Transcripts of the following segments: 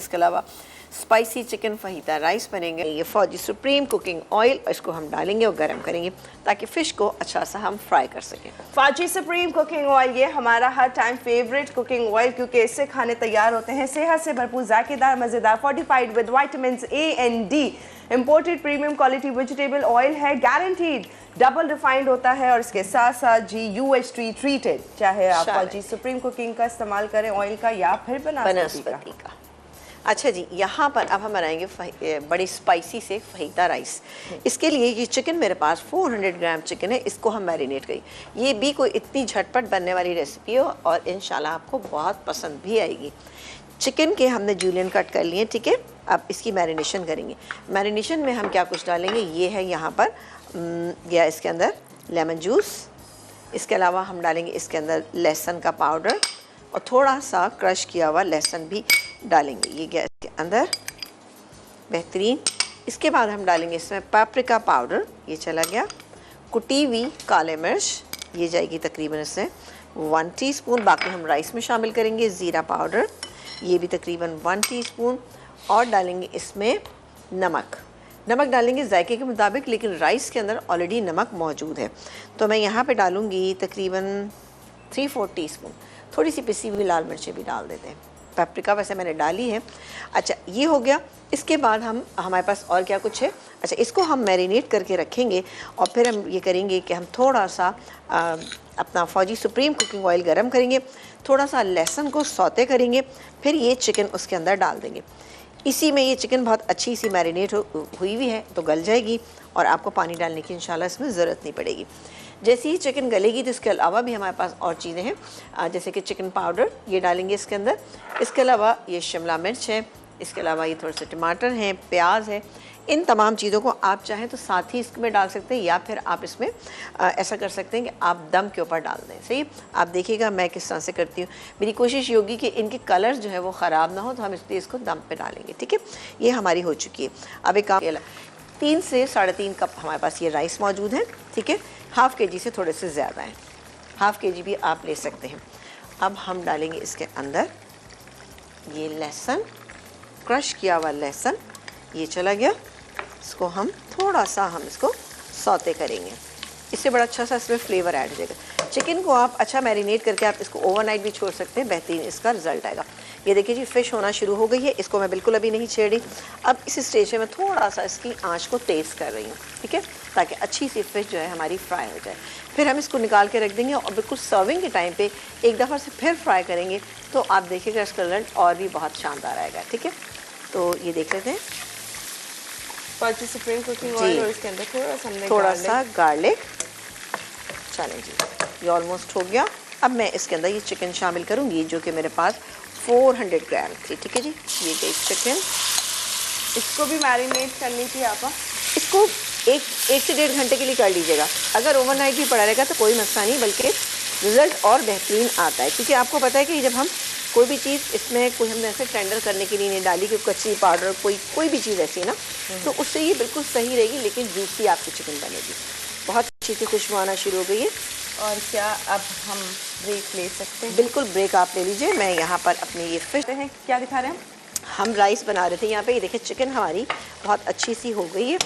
इसके अलावा spicy chicken fajita rice बनेंगे। ये फौजी सुप्रीम कुकिंग ऑयल, इसको हम डालेंगे और गर्म करेंगे ताकि फ़िश को अच्छा सा हम फ्राई कर सकें। फौजी सुप्रीम कुकिंग ऑयल ये हमारा हर टाइम फेवरेट कुकिंग ऑयल, क्योंकि इससे खाने तैयार होते हैं सेहत से भरपूर, जायकेदार, मज़ेदार, fortified with vitamin A and D. Imported premium quality vegetable oil है, गारंटीड डबल रिफाइंड होता है और इसके साथ साथ GUHT ट्रीटेड। चाहे आप फौजी सुप्रीम कुकिंग का इस्तेमाल करें ऑयल का या फिर बनस्पति का। अच्छा जी, यहाँ पर अब हम बनाएंगे बड़ी स्पाइसी से फहीता राइस। इसके लिए ये चिकन मेरे पास 400 ग्राम चिकन है, इसको हम मैरिनेट करें। ये भी कोई इतनी झटपट बनने वाली रेसिपी हो और इंशाल्लाह आपको बहुत पसंद भी आएगी। चिकन के हमने जूलियन कट कर लिए, ठीक है। अब इसकी मैरिनेशन करेंगे। मैरिनेशन में हम क्या कुछ डालेंगे, ये है यहाँ पर या इसके अंदर लेमन जूस, इसके अलावा हम डालेंगे इसके अंदर लहसुन का पाउडर और थोड़ा सा क्रश किया हुआ लहसुन भी डालेंगे ये गैस के अंदर। बेहतरीन। इसके बाद हम डालेंगे इसमें पापरिका पाउडर, ये चला गया। कुटी हुई काले मिर्च, ये जाएगी तकरीबन इससे 1 टीस्पून। बाकी हम राइस में शामिल करेंगे। ज़ीरा पाउडर, ये भी तकरीबन 1 टीस्पून। और डालेंगे इसमें नमक। नमक डालेंगे जायके के मुताबिक, लेकिन राइस के अंदर ऑलरेडी नमक मौजूद है, तो मैं यहाँ पे डालूँगी तकरीबन 3-4 टीस्पून। थोड़ी सी पिसी हुई लाल मिर्चें भी डाल देते हैं। पेपरिका वैसे मैंने डाली है। अच्छा, ये हो गया। इसके बाद हमारे पास और क्या कुछ है। अच्छा, इसको हम मैरिनेट करके रखेंगे और फिर हम ये करेंगे कि हम थोड़ा सा अपना फौजी सुप्रीम कुकिंग ऑयल गरम करेंगे, थोड़ा सा लहसुन को सौते करेंगे, फिर ये चिकन उसके अंदर डाल देंगे। इसी में ये चिकन बहुत अच्छी सी मैरिनेट हुई हुई है तो गल जाएगी और आपको पानी डालने की इंशाल्लाह इसमें ज़रूरत नहीं पड़ेगी। जैसे ही चिकन गलेगी तो इसके अलावा भी हमारे पास और चीज़ें हैं, जैसे कि चिकन पाउडर ये डालेंगे इसके अंदर। इसके अलावा ये शिमला मिर्च है, इसके अलावा ये थोड़े से टमाटर हैं, प्याज है। इन तमाम चीज़ों को आप चाहें तो साथ ही इसमें डाल सकते हैं या फिर आप इसमें ऐसा कर सकते हैं कि आप दम के ऊपर डाल दें। सही, आप देखिएगा मैं किस तरह से करती हूँ। मेरी कोशिश ये होगी कि इनके कलर जो है वो ख़राब ना हो, तो हम इसलिए इसको दम पे डालेंगे। ठीक है, ये हमारी हो चुकी है। अब एक काम, 3 से 3.5 कप हमारे पास ये राइस मौजूद है, ठीक है। हाफ़ kg से थोड़े से ज़्यादा हैं, हाफ़ kg भी आप ले सकते हैं। अब हम डालेंगे इसके अंदर ये लहसुन, क्रश किया हुआ लहसुन, ये चला गया। इसको हम थोड़ा सा इसको सौते करेंगे, इससे बड़ा अच्छा सा इसमें फ्लेवर ऐड हो जाएगा। चिकन को आप अच्छा मैरिनेट करके आप इसको ओवरनाइट भी छोड़ सकते हैं, बेहतरीन इसका रिजल्ट आएगा। ये देखिए जी, फ़िश होना शुरू हो गई है, इसको मैं बिल्कुल अभी नहीं छेड़ रही। अब इस स्टेज में मैं थोड़ा सा इसकी आंच को तेज़ कर रही हूँ, ठीक है, ताकि अच्छी सी फ़िश जो है हमारी फ्राई हो जाए। फिर हम इसको निकाल के रख देंगे और बिल्कुल सर्विंग के टाइम पे एक दफ़ा से फिर फ्राई करेंगे, तो आप देखिएगा इसका रिजल्ट और भी बहुत शानदार आएगा। ठीक है, तो ये देख लेते हैं। फौजी सुप्रीम कुकिंग ऑयल और इसके अंदर थोड़ा सा गार्लिक। चलें जी, ये ऑलमोस्ट हो गया। अब मैं इसके अंदर ये चिकन शामिल करूँगी जो कि मेरे पास 400 ग्राम थी। ठीक है जी, ये गई चिकन। इसको भी मैरिनेट करनी थी आप? इसको 1 से 1.5 घंटे के लिए कर लीजिएगा। अगर ओवरनाइट भी पड़ा रहेगा तो कोई मसला नहीं, बल्कि रिज़ल्ट और बेहतरीन आता है। क्योंकि आपको पता है कि जब हम कोई भी चीज़ इसमें कोई हमने ऐसे टेंडर करने के लिए नहीं डाली कि कच्ची पाउडर कोई भी चीज़ ऐसी है ना, तो उससे ये बिल्कुल सही रहेगी, लेकिन जूसी आपकी चिकन बनेगी। बहुत अच्छी सी खुशबू आना शुरू हो गई है। और क्या अब हम ब्रेक ले सकते हैं? बिल्कुल, ब्रेक आप ले लीजिए। मैं यहाँ पर अपनी ये फिश हैं, क्या दिखा रहे हैं हम राइस बना रहे थे यहाँ पे। ये देखिए चिकन हमारी बहुत अच्छी सी हो गई है।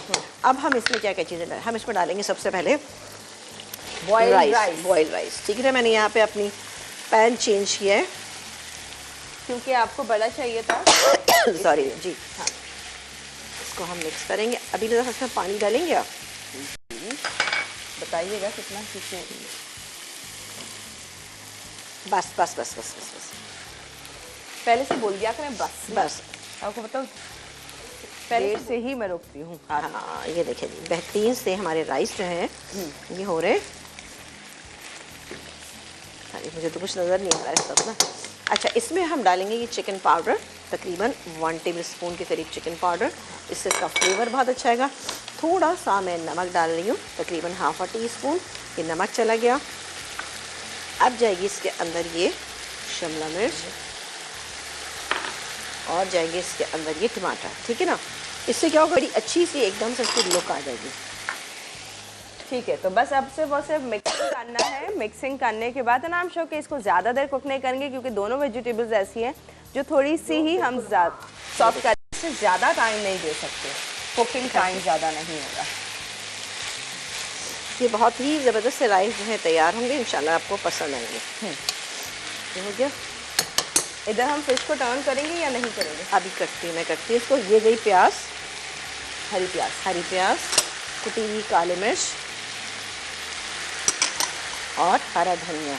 अब हम इसमें क्या क्या चीज़ें डालें, हम इसमें डालेंगे सबसे पहले बॉइल्ड राइस। ठीक है, मैंने यहाँ पे अपनी पैन चेंज किया है क्योंकि आपको बड़ा चाहिए था। सॉरी जी, हाँ। इसको हम मिक्स करेंगे। अभी तो इसमें पानी डालेंगे आप, बताइएगा कितना कितने। बस बस बस बस बस बस पहले से बोल दिया करें बस बस। आपको बताओ पहले से ही मैं रोकती हूँ। हाँ, ये देखिए जी, बेहतरीन से हमारे राइस जो हैं ये हो रहे। अरे मुझे तो कुछ नज़र नहीं आ रहा है सब ना। अच्छा, इसमें हम डालेंगे ये चिकन पाउडर, तकरीबन 1 टेबलस्पून के करीब चिकन पाउडर। इससे इसका फ्लेवर बहुत अच्छा आएगा। थोड़ा सा मैं नमक डाल रही हूँ, तकरीबन ½ टीस्पून। ये नमक चला गया। अब जाएगी इसके अंदर ये शिमला मिर्च और जाएंगे इसके अंदर ये टमाटर। ठीक है ना, इससे क्या होगा, बड़ी अच्छी सी एकदम से इसकी लुक आ जाएगी। ठीक है, तो बस अब से वो सिर्फ मिक्सिंग करना है। मिक्सिंग करने के बाद ना हम शो कि इसको ज़्यादा देर कुक नहीं करेंगे, क्योंकि दोनों वेजिटेबल्स ऐसी हैं जो थोड़ी सी ही हम सॉफ्ट करने से ज़्यादा टाइम नहीं दे सकते, कुकिंग टाइम ज़्यादा नहीं होगा। ये बहुत ही ज़बरदस्त से राइस जो है तैयार होंगे, इंशाल्लाह आपको पसंद आएंगे। ये हो गया। इधर हम फिश को टर्न करेंगे या नहीं करेंगे? अभी करती हूँ, मैं करती हूँ इसको। ये गई प्याज, हरी प्याज, कुटी हुई काली मिर्च और हरा धनिया।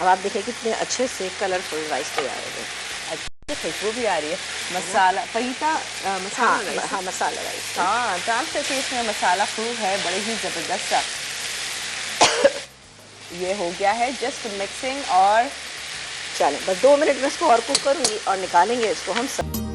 अब आप देखिए कितने अच्छे से कलरफुल राइस तैयार हो गए। अच्छी खुशबू भी आ रही है। मसाला फहीता मसाला राइस। हाँ, मसाला राइस। हाँ, ट्रांस करके इसमें मसाला प्रूव है, बड़े ही ज़बरदस्त सा। ये हो गया है जस्ट मिक्सिंग। और चलें बस 2 मिनट में इसको और कुक करूँगी और निकालेंगे इसको हम सब।